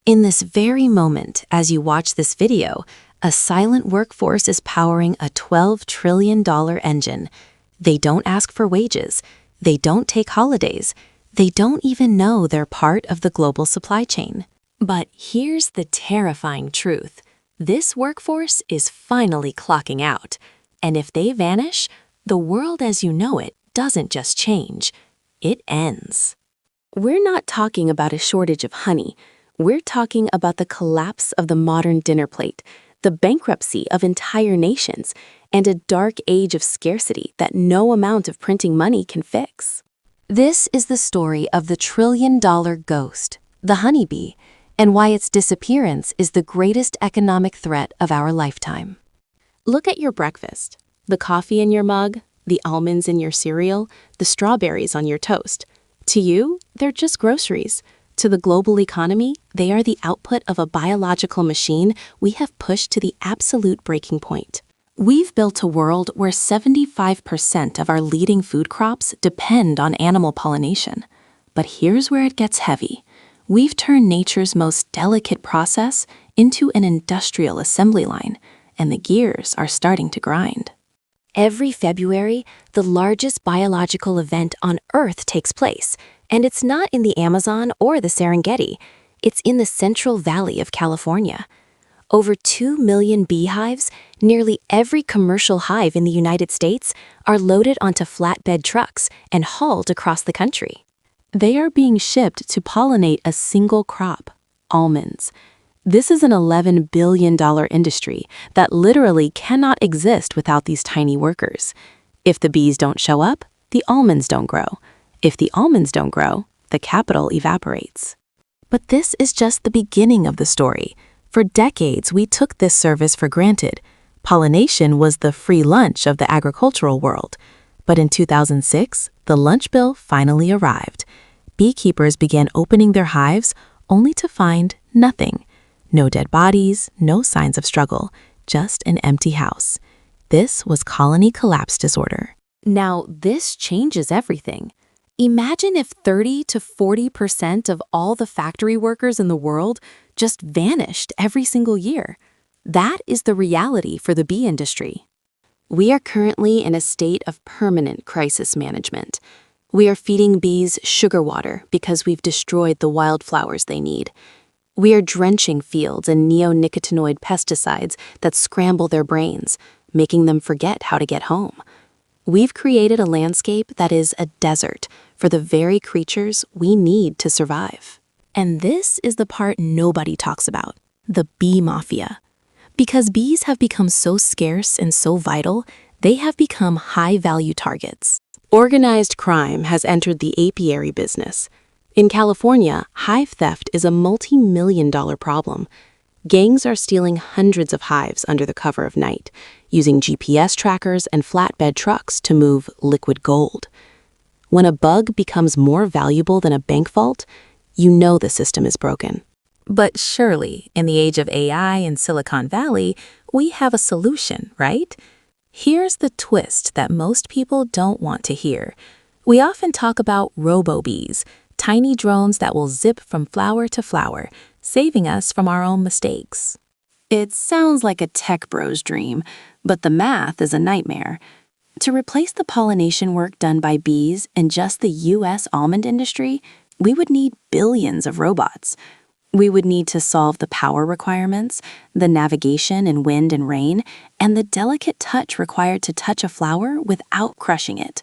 In this very moment, as you watch this video, a silent workforce is powering a $12 trillion engine. They don't ask for wages. They don't take holidays. They don't even know they're part of the global supply chain. But here's the terrifying truth. This workforce is finally clocking out. And if they vanish, the world as you know it doesn't just change. It ends. We're not talking about a shortage of honey. We're talking about the collapse of the modern dinner plate, the bankruptcy of entire nations, and a dark age of scarcity that no amount of printing money can fix. This is the story of the trillion-dollar ghost, the honeybee, and why its disappearance is the greatest economic threat of our lifetime. Look at your breakfast. The coffee in your mug, the almonds in your cereal, the strawberries on your toast. To you, they're just groceries. To the global economy, they are the output of a biological machine we have pushed to the absolute breaking point. We've built a world where 75% of our leading food crops depend on animal pollination. But here's where it gets heavy. We've turned nature's most delicate process into an industrial assembly line, and the gears are starting to grind. Every February, the largest biological event on Earth takes place, and it's not in the Amazon or the Serengeti. It's in the Central Valley of California. Over 2 million beehives, nearly every commercial hive in the United States, are loaded onto flatbed trucks and hauled across the country. They are being shipped to pollinate a single crop, almonds. This is an $11 billion industry that literally cannot exist without these tiny workers. If the bees don't show up, the almonds don't grow. If the almonds don't grow, the capital evaporates. But this is just the beginning of the story. For decades, we took this service for granted. Pollination was the free lunch of the agricultural world. But in 2006, the lunch bill finally arrived. Beekeepers began opening their hives only to find nothing. No dead bodies, no signs of struggle, just an empty house. This was colony collapse disorder. Now, this changes everything. Imagine if 30 to 40% of all the factory workers in the world just vanished every single year. That is the reality for the bee industry. We are currently in a state of permanent crisis management. We are feeding bees sugar water because we've destroyed the wildflowers they need. We are drenching fields in neonicotinoid pesticides that scramble their brains, making them forget how to get home. We've created a landscape that is a desert for the very creatures we need to survive. And this is the part nobody talks about, the bee mafia. Because bees have become so scarce and so vital, they have become high-value targets. Organized crime has entered the apiary business. In California, hive theft is a multi-million-dollar problem. Gangs are stealing hundreds of hives under the cover of night, using GPS trackers and flatbed trucks to move liquid gold. When a bug becomes more valuable than a bank vault, you know the system is broken. But surely, in the age of AI in Silicon Valley, we have a solution, right? Here's the twist that most people don't want to hear. We often talk about robo-bees, tiny drones that will zip from flower to flower, saving us from our own mistakes. It sounds like a tech bro's dream, but the math is a nightmare. To replace the pollination work done by bees in just the U.S. almond industry, we would need billions of robots. We would need to solve the power requirements, the navigation in wind and rain, and the delicate touch required to touch a flower without crushing it.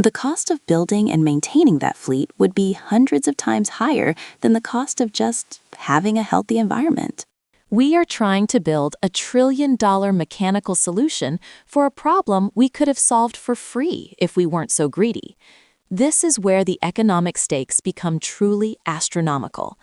The cost of building and maintaining that fleet would be hundreds of times higher than the cost of just having a healthy environment. We are trying to build a $1 trillion mechanical solution for a problem we could have solved for free if we weren't so greedy. This is where the economic stakes become truly astronomical.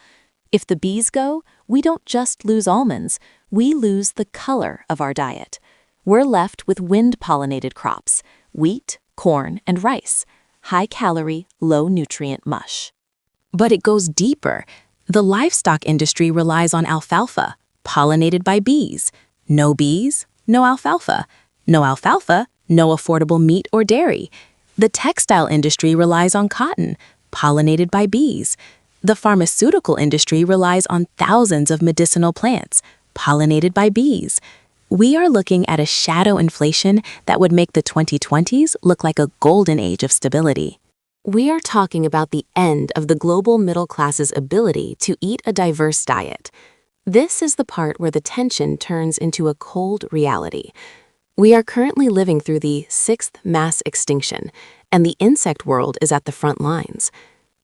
If the bees go, we don't just lose almonds, we lose the color of our diet. We're left with wind-pollinated crops, wheat, corn, and rice, high-calorie, low-nutrient mush. But it goes deeper. The livestock industry relies on alfalfa, pollinated by bees. No bees, no alfalfa. No alfalfa, no affordable meat or dairy. The textile industry relies on cotton, pollinated by bees. The pharmaceutical industry relies on thousands of medicinal plants, pollinated by bees. We are looking at a shadow inflation that would make the 2020s look like a golden age of stability. We are talking about the end of the global middle class's ability to eat a diverse diet. This is the part where the tension turns into a cold reality. We are currently living through the sixth mass extinction, and the insect world is at the front lines.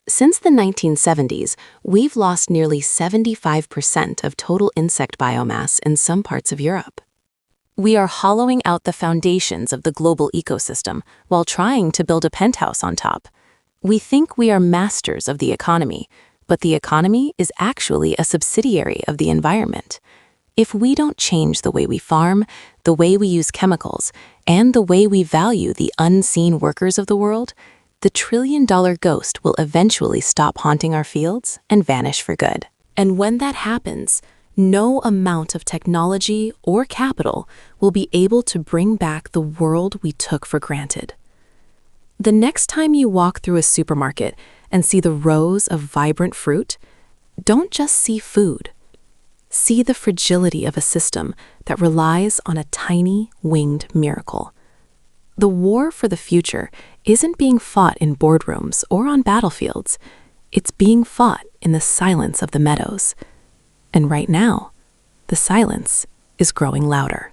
Since the 1970s, we've lost nearly 75% of total insect biomass in some parts of Europe. We are hollowing out the foundations of the global ecosystem while trying to build a penthouse on top. We think we are masters of the economy, but the economy is actually a subsidiary of the environment. If we don't change the way we farm, the way we use chemicals, and the way we value the unseen workers of the world, the trillion-dollar ghost will eventually stop haunting our fields and vanish for good. And when that happens, no amount of technology or capital will be able to bring back the world we took for granted. The next time you walk through a supermarket and see the rows of vibrant fruit, don't just see food. See the fragility of a system that relies on a tiny, winged miracle. The war for the future isn't being fought in boardrooms or on battlefields. It's being fought in the silence of the meadows. And right now, the silence is growing louder.